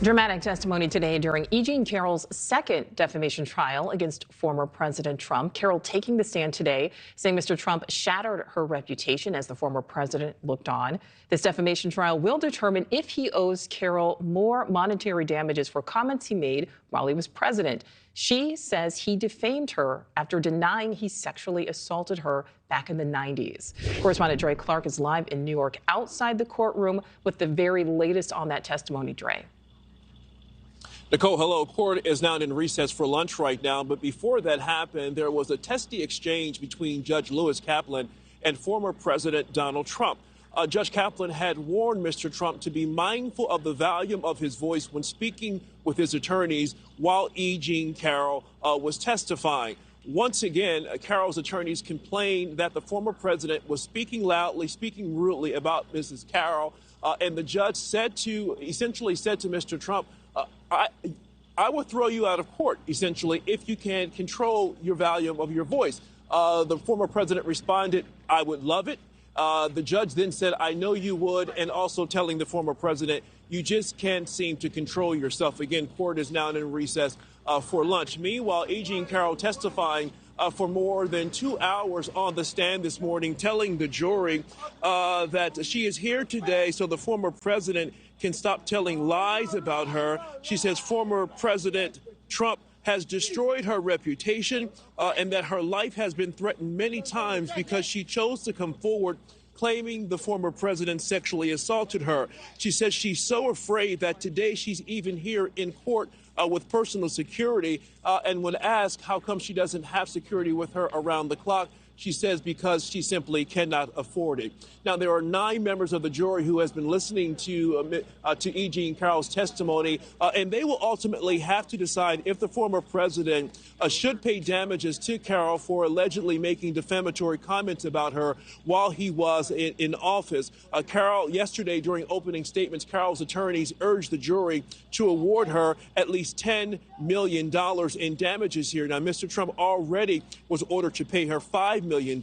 Dramatic testimony today during E. Jean Carroll's second defamation trial against former President Trump. Carroll taking the stand today, saying Mr. Trump shattered her reputation as the former president looked on. This defamation trial will determine if he owes Carroll more monetary damages for comments he made while he was president. She says he defamed her after denying he sexually assaulted her back in the 90s. Correspondent Dray Clark is live in New York outside the courtroom with the very latest on that testimony. Dray. Nichole, hello. Court is now in recess for lunch right now, but before that happened, there was a testy exchange between Judge Lewis Kaplan and former President Donald Trump. Judge Kaplan had warned Mr. Trump to be mindful of the volume of his voice when speaking with his attorneys while E. Jean Carroll was testifying. Once again, Carroll's attorneys complained that the former president was speaking loudly, speaking rudely about Mrs. Carroll, and the judge essentially said to Mr. Trump, I will throw you out of court, essentially, if you can control your volume of your voice. The former president responded, I would love it. The judge then said, I know you would, and also telling the former president, you just can't seem to control yourself. Again, court is now in recess for lunch. Meanwhile, E. Jean Carroll testifying for more than 2 hours on the stand this morning, telling the jury that she is here today so the former president can stop telling lies about her. She says former President Trump has destroyed her reputation and that her life has been threatened many times because she chose to come forward claiming the former president sexually assaulted her. She says she's so afraid that today she's even here in court with personal security. And when asked how come she doesn't have security with her around the clock, she says because she simply cannot afford it. Now, there are 9 members of the jury who has been listening to E. Jean Carroll's testimony, and they will ultimately have to decide if the former president should pay damages to Carroll for allegedly making defamatory comments about her while he was in office. Carroll, yesterday during opening statements, Carroll's attorneys urged the jury to award her at least $10 million in damages here. Now, Mr. Trump already was ordered to pay her $5 million.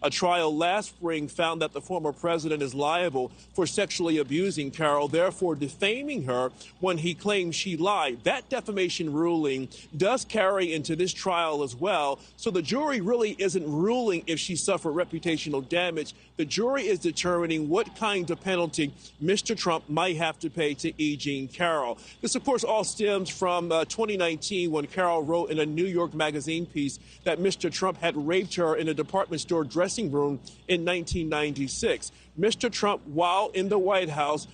A trial last spring found that the former president is liable for sexually abusing Carroll, therefore defaming her when he claimed she lied. That defamation ruling does carry into this trial as well. So the jury really isn't ruling if she suffered reputational damage. The jury is determining what kind of penalty Mr. Trump might have to pay to E. Jean Carroll. This, of course, all stems from 2019 when Carroll wrote in a New York Magazine piece that Mr. Trump had raped her in a department store dressing room in 1996. Mr. Trump, while in the White House,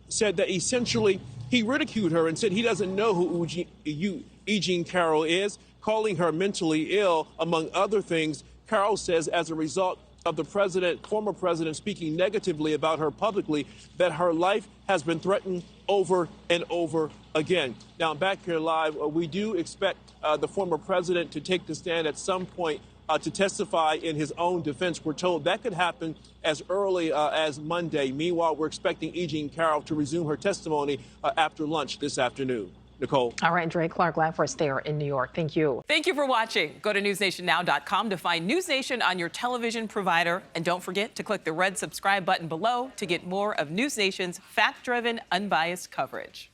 said that essentially he ridiculed her and said he doesn't know who E. Jean Carroll is, calling her mentally ill, among other things. Carroll says as a result of the former president speaking negatively about her publicly, that her life has been threatened over and over again. Now, back here live, we do expect the former president to take the stand at some point to testify in his own defense. We're told that could happen as early as Monday. Meanwhile, we're expecting E. Jean Carroll to resume her testimony after lunch this afternoon. Nichole. All right, Dray Clark, live for us there in New York. Thank you. Thank you for watching. Go to newsnationnow.com to find News Nation on your television provider. And don't forget to click the red subscribe button below to get more of News Nation's fact-driven, unbiased coverage.